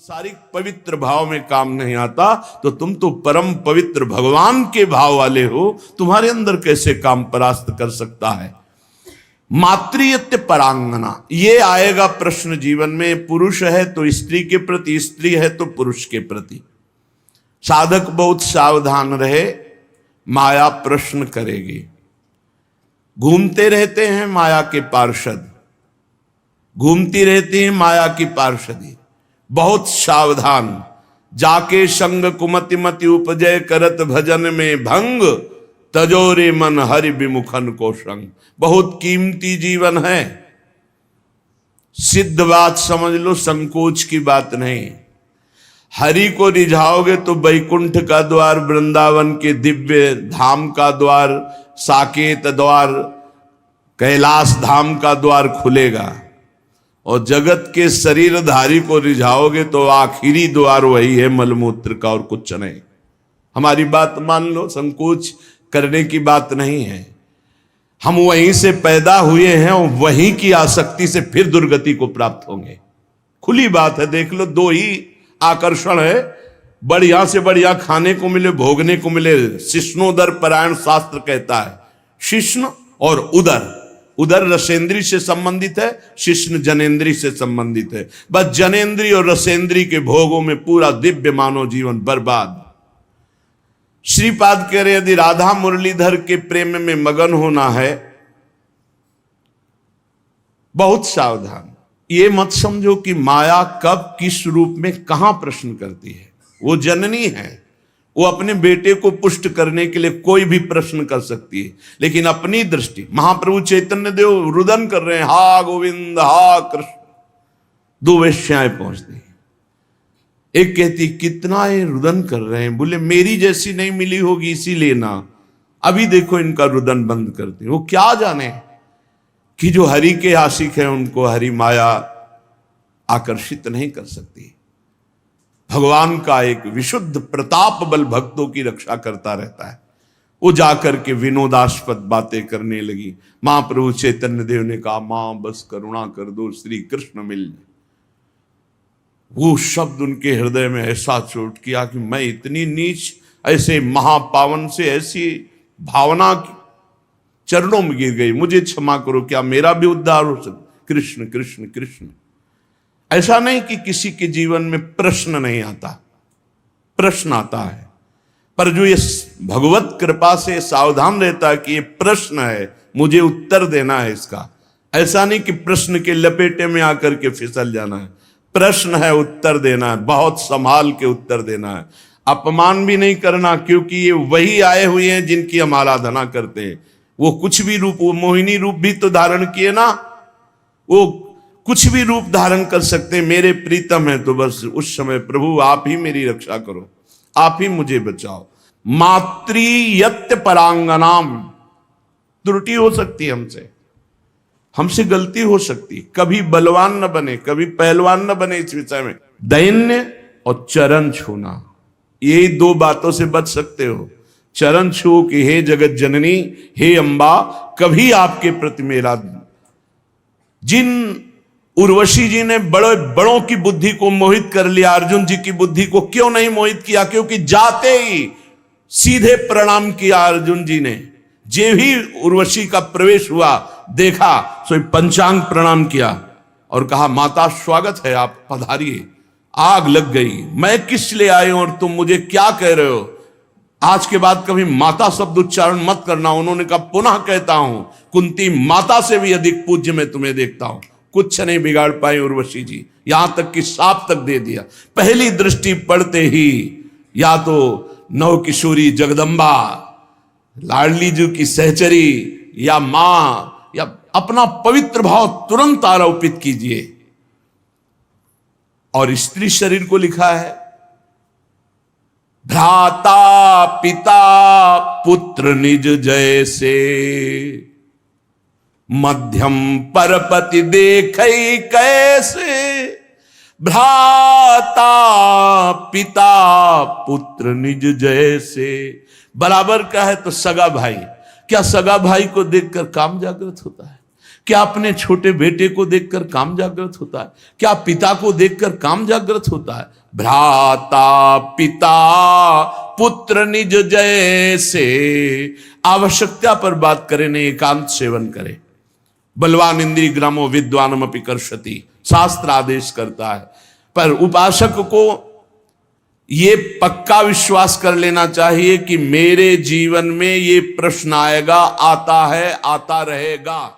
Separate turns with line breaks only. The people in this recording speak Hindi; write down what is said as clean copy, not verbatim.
सांसारिक पवित्र भाव में काम नहीं आता तो तुम तो परम पवित्र भगवान के भाव वाले हो, तुम्हारे अंदर कैसे काम परास्त कर सकता है। मातृयत्य परांगना, ये आएगा प्रश्न जीवन में। पुरुष है तो स्त्री के प्रति, स्त्री है तो पुरुष के प्रति। साधक बहुत सावधान रहे, माया प्रश्न करेगी। घूमते रहते हैं माया के पार्षद, घूमती रहती है माया की पार्षदी। बहुत सावधान, जाके संग कुमति मति उपजय करत भजन में भंग, तजोरे मन हरि विमुखन को संग। बहुत कीमती जीवन है, सिद्ध बात समझ लो, संकोच की बात नहीं। हरि को रिझाओगे तो वैकुंठ का द्वार, वृंदावन के दिव्य धाम का द्वार, साकेत द्वार, कैलाश धाम का द्वार खुलेगा। और जगत के शरीरधारी को रिझाओगे तो आखिरी द्वार वही है मलमूत्र का, और कुछ नहीं। हमारी बात मान लो, संकोच करने की बात नहीं है। हम वहीं से पैदा हुए हैं और वहीं की आसक्ति से फिर दुर्गति को प्राप्त होंगे। खुली बात है, देख लो, दो ही आकर्षण है, बढ़िया से बढ़िया खाने को मिले, भोगने को मिले। शिष्णोदर परायण शास्त्र कहता है, शिष्ण और उदर। उदर रसेंद्री से संबंधित है, शिष्ण जनेन्द्री से संबंधित है। बस जनेन्द्री और रसेंद्री के भोगों में पूरा दिव्य मानव जीवन बर्बाद। श्रीपाद कह रहे, यदि राधा मुरलीधर के प्रेम में मगन होना है, बहुत सावधान। ये मत समझो कि माया कब किस रूप में कहां प्रश्न करती है। वो जननी है, वो अपने बेटे को पुष्ट करने के लिए कोई भी प्रश्न कर सकती है, लेकिन अपनी दृष्टि। महाप्रभु चैतन्य देव रुदन कर रहे हैं, हा गोविंद हा कृष्ण। दो वेश्याएं पहुंचती हैं, एक कहती कितना ये रुदन कर रहे हैं, बोले मेरी जैसी नहीं मिली होगी इसीलिए ना। अभी देखो इनका रुदन बंद करती। वो क्या जाने कि जो हरि के आशिक हैं उनको हरि माया आकर्षित नहीं कर सकती। भगवान का एक विशुद्ध प्रताप बल भक्तों की रक्षा करता रहता है। वो जाकर के विनोदास्पद बातें करने लगी। महाप्रभु चैतन्य देव ने कहा, मां बस करुणा कर दो, श्री कृष्ण मिल जाए। वो शब्द उनके हृदय में ऐसा चोट किया कि मैं इतनी नीच, ऐसे महापावन से ऐसी भावना की चरणों में गिर गई। मुझे क्षमा करो, क्या मेरा भी उद्धार हो सकता? कृष्ण कृष्ण कृष्ण। ऐसा नहीं कि किसी के जीवन में प्रश्न नहीं आता, प्रश्न आता है, पर जो ये भगवत कृपा से सावधान रहता है कि ये प्रश्न है, मुझे उत्तर देना है इसका। ऐसा नहीं कि प्रश्न के लपेटे में आकर के फिसल जाना है। प्रश्न है, उत्तर देना है, बहुत संभाल के उत्तर देना है। अपमान भी नहीं करना, क्योंकि ये वही आए हुए हैं जिनकी हम आराधना करते हैं। वो कुछ भी रूप, वो मोहिनी रूप भी तो धारण किए ना, वो कुछ भी रूप धारण कर सकते हैं। मेरे प्रीतम है तो बस उस समय प्रभु आप ही मेरी रक्षा करो, आप ही मुझे बचाओ। मातृयत्य परांगनाम, त्रुटि हो सकती है हमसे गलती हो सकती। कभी बलवान न बने, कभी पहलवान न बने इस विषय में। दैन्य और चरण छूना, ये दो बातों से बच सकते हो। चरण छू कि हे जगत जननी, हे अंबा, कभी आपके प्रति मेरा। जिन उर्वशी जी ने बड़े बड़ों की बुद्धि को मोहित कर लिया, अर्जुन जी की बुद्धि को क्यों नहीं मोहित किया? क्योंकि जाते ही सीधे प्रणाम किया अर्जुन जी ने। जे भी उर्वशी का प्रवेश हुआ, देखा, सो पंचांग प्रणाम किया और कहा, माता स्वागत है, आप पधारिए। आग लग गई, मैं किस लिए आए हूं और तुम मुझे क्या कह रहे हो? आज के बाद कभी माता शब्द उच्चारण मत करना। उन्होंने कहा, पुनः कहता हूं, कुंती माता से भी अधिक पूज्य मैं तुम्हें देखता हूं। कुछ नहीं बिगाड़ पाए उर्वशी जी, यहां तक कि साप तक दे दिया। पहली दृष्टि पड़ते ही या तो नव किशोरी जगदम्बा, लाडली जी की सहचरी, या मां, या अपना पवित्र भाव तुरंत आरोपित कीजिए। और स्त्री शरीर को लिखा है, भ्राता पिता पुत्र निज जैसे, मध्यम परपति देखै कैसे। भ्राता पिता पुत्र निज जैसे, बराबर का है तो सगा भाई। क्या सगा भाई को देखकर काम जागृत होता है? क्या अपने छोटे बेटे को देखकर काम जागृत होता है? क्या पिता को देखकर काम जागृत होता है? भ्राता पिता पुत्र निज जैसे, आवश्यकता पर बात करे नहीं, एकांत सेवन करे। बलवान इंद्रिय ग्रामो विद्वानम अपि कर्षति, शास्त्र आदेश करता है। पर उपासक को ये पक्का विश्वास कर लेना चाहिए कि मेरे जीवन में ये प्रश्न आएगा, आता है, आता रहेगा।